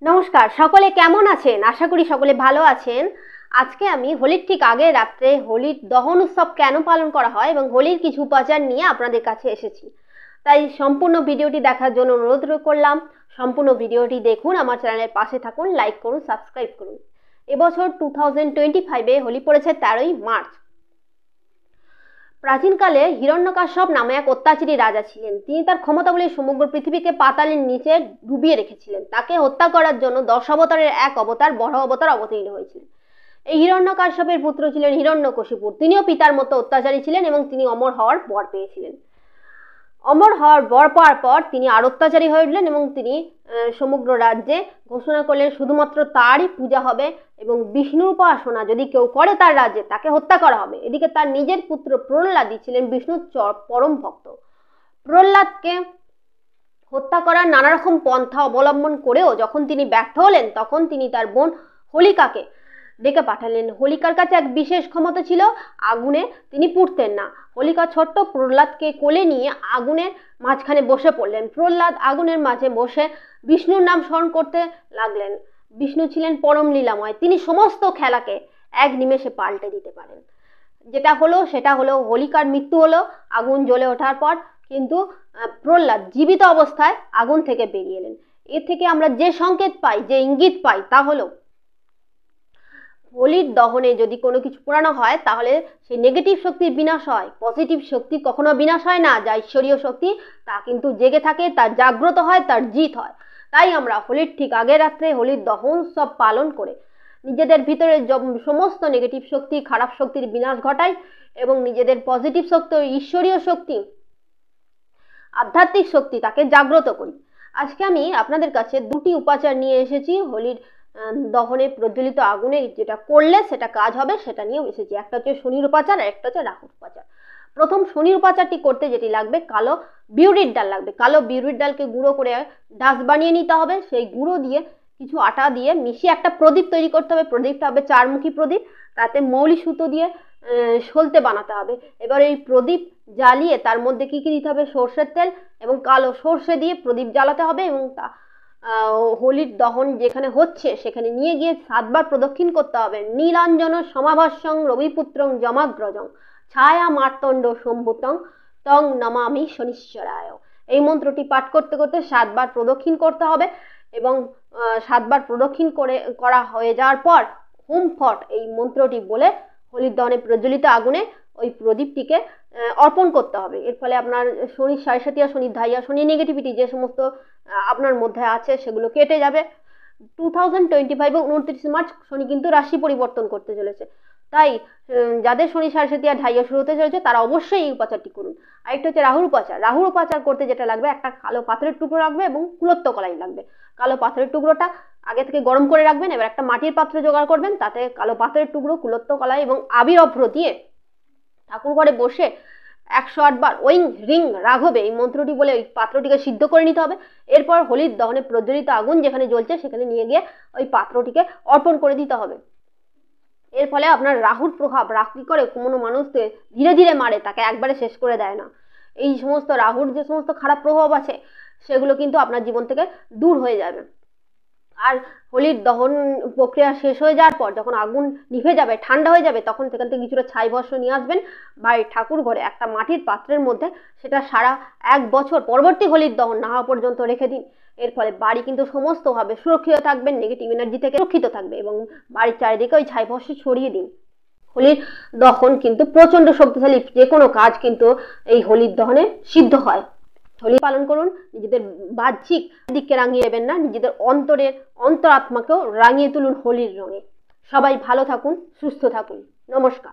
নমস্কার, সকলে কেমন আছেন? আশা করি সকলে ভালো আছেন। আজকে আমি হোলির ঠিক আগে রাত্রে হোলির দহন উৎসব কেন পালন করা হয় এবং হোলির কিছু উপাচার নিয়ে আপনাদের কাছে এসেছি। তাই সম্পূর্ণ ভিডিওটি দেখার জন্য অনুরোধ করলাম। সম্পূর্ণ ভিডিওটি দেখুন, আমার চ্যানেলের পাশে থাকুন, লাইক করুন, সাবস্ক্রাইব করুন। এবছর 2025-এ হোলি পড়েছে 13ই মার্চ। প্রাচীনকালে হিরণ্যকাশ্যপ নামে এক অত্যাচারী রাজা ছিলেন। তিনি তার ক্ষমতা বলে সমগ্র পৃথিবীকে পাতালের নিচে ডুবিয়ে রেখেছিলেন। তাকে হত্যা করার জন্য 10 অবতারের এক অবতার বড় অবতার অবতীর্ণ হয়েছিল। এই হিরণ্যকাশ্যপের পুত্র ছিলেন হিরণ্যকশিপুর। তিনিও পিতার মতো অত্যাচারী ছিলেন এবং তিনি অমর হওয়ার বর পেয়েছিলেন। অমর হওয়ার বর পাওয়ার পর তিনি আর অত্যাচারী হয়ে উঠলেন এবং তিনি সমগ্র রাজ্যে ঘোষণা করলেন শুধুমাত্র তারই পূজা হবে এবং বিষ্ণুর উপাসনা যদি কেউ করে তার রাজ্যে তাকে হত্যা করা হবে। এদিকে তার নিজের পুত্র প্রহ্লাদই ছিলেন বিষ্ণুর পরম ভক্ত। প্রহ্লাদকে হত্যা করার নানা রকম পন্থা অবলম্বন করেও যখন তিনি ব্যর্থ হলেন, তখন তিনি তার বোন হোলিকাকে ডেকে পাঠালেন। হোলিকার কাছে এক বিশেষ ক্ষমতা ছিল, আগুনে তিনি পুড়তেন না। হোলিকা ছোট্ট প্রহ্লাদকে কোলে নিয়ে আগুনের মাঝখানে বসে পড়লেন। প্রহ্লাদ আগুনের মাঝে বসে বিষ্ণুর নাম স্মরণ করতে লাগলেন। বিষ্ণু ছিলেন পরম লীলাময়, তিনি সমস্ত খেলাকে এক নিমেষে পাল্টে দিতে পারেন। যেটা হলো সেটা হলো হোলিকার মৃত্যু হলো আগুন জ্বলে ওঠার পর, কিন্তু প্রহ্লাদ জীবিত অবস্থায় আগুন থেকে বেরিয়ে এলেন। এর থেকে আমরা যে সংকেত পাই, যে ইঙ্গিত পাই, তা হলো হোলির দহনে যদি কোনো কিছু পোড়ানো হয় তাহলে সেই নেগেটিভ শক্তির বিনাশ হয়, পজিটিভ শক্তি কখনো বিনাশ হয় না। যা ঈশ্বরীয় শক্তি তা কিন্তু জেগে থাকে, তার জাগ্রত হয়, তার জিত হয়। তাই আমরা হোলির ঠিক আগের রাত্রে হোলির দহন উৎসব পালন করে নিজেদের ভিতরে সমস্ত নেগেটিভ শক্তি, খারাপ শক্তির বিনাশ ঘটাই এবং নিজেদের পজিটিভ শক্তি, ঈশ্বরীয় শক্তি, আধ্যাত্মিক শক্তি তাকে জাগ্রত করি। আজকে আমি আপনাদের কাছে দুটি উপাচার নিয়ে এসেছি হোলির দহনে প্রজ্বলিত আগুনে যেটা করলে সেটা কাজ হবে সেটা নিয়েও এসেছি। একটা হচ্ছে শনির উপাচার আর একটা হচ্ছে রাহুর উপাচার। প্রথম শনির উপাচারটি করতে যেটি লাগবে, কালো বিউরির ডাল লাগবে। কালো বিউরির ডালকে গুঁড়ো করে ডাস্ট বানিয়ে নিতে হবে। সেই গুঁড়ো দিয়ে কিছু আটা দিয়ে মিশিয়ে একটা প্রদীপ তৈরি করতে হবে। প্রদীপটা হবে 4মুখী প্রদীপ, তাতে মৌলি সুতো দিয়ে সলতে বানাতে হবে। এবার এই প্রদীপ জ্বালিয়ে তার মধ্যে কি কি দিতে হবে, সর্ষের তেল এবং কালো সর্ষে দিয়ে প্রদীপ জ্বালাতে হবে এবং তা হোলির দহন যেখানে হচ্ছে সেখানে নিয়ে গিয়ে 7 বার প্রদক্ষিণ করতে হবে। নীলাঞ্জন সমাভাস্যং রবিপুত্রং যমাগ্রজং ছায়া মার্তণ্ড সম্ভূতং তং নমামি শনিশ্চরায়। এই মন্ত্রটি পাঠ করতে করতে 7 বার প্রদক্ষিণ করতে হবে এবং 7 বার প্রদক্ষিণ করা হয়ে যাওয়ার পর হুম ফট এই মন্ত্রটি বলে হোলির দহনে প্রজ্বলিত আগুনে ওই প্রদীপটিকে অর্পণ করতে হবে। এর ফলে আপনার শনির সাড়ে শনির ধাইয়া, শনির নেগেটিভিটি যে সমস্ত আপনার মধ্যে আছে সেগুলো কেটে যাবে। 2025 29 মার্চ শনি কিন্তু রাশি পরিবর্তন করতে চলেছে। তাই যাদের শনি সাড়ে ঢাইয়া শুরু হতে চলেছে তারা অবশ্যই এই উপাচারটি করুন। আরেকটা হচ্ছে রাহুর উপাচার। রাহুর উপাচার করতে যেটা লাগবে, একটা কালো পাথরের টুকরো লাগবে এবং কুলত্ত কলাই লাগবে। কালো পাথরের টুকরোটা আগে থেকে গরম করে রাখবেন। এবার একটা মাটির পাত্র জোগাড় করবেন, তাতে কালো পাথরের টুকরো, কুলত্ত কলাই এবং আবির অভ্র দিয়ে ঠাকুর ঘরে বসে 108 বার ওইং রিং রাঘবে এই মন্ত্রটি বলে ওই পাত্রটিকে সিদ্ধ করে নিতে হবে। এরপর হোলির দহনে প্রজ্বলিত আগুন যেখানে জ্বলছে সেখানে নিয়ে গিয়ে ওই পাত্রটিকে অর্পণ করে দিতে হবে। এর ফলে আপনার রাহুর প্রভাব, রাহু কি করে কোনো মানুষকে ধীরে ধীরে মারে, তাকে একবারে শেষ করে দেয় না। এই সমস্ত রাহুর যে সমস্ত খারাপ প্রভাব আছে সেগুলো কিন্তু আপনার জীবন থেকে দূর হয়ে যাবে। আর হোলির দহন প্রক্রিয়া শেষ হয়ে যাওয়ার পর যখন আগুন নিভে যাবে, ঠান্ডা হয়ে যাবে, তখন সেখান থেকে কিছুটা ছাই ভস্ম নিয়ে আসবেন বাড়ির ঠাকুর ঘরে একটা মাটির পাত্রের মধ্যে। সেটা সারা 1 বছর পরবর্তী হোলির দহন না হওয়া পর্যন্ত রেখে দিন। এর ফলে বাড়ি কিন্তু সমস্তভাবে সুরক্ষিত থাকবে, নেগেটিভ এনার্জি থেকে সুরক্ষিত থাকবে এবং বাড়ির চারিদিকে ওই ছাই ভস্ম ছড়িয়ে দিন। হোলির দহন কিন্তু প্রচন্ড শক্তিশালী, যে কোনো কাজ কিন্তু এই হোলির দহনে সিদ্ধ হয়। হোলি পালন করুন, নিজেদের বাহ্যিক দিককে রাঙিয়ে নেবেন না, নিজেদের অন্তরের অন্তরাত্মাকেও রাঙিয়ে তুলুন হোলির রঙে। সবাই ভালো থাকুন, সুস্থ থাকুন। নমস্কার।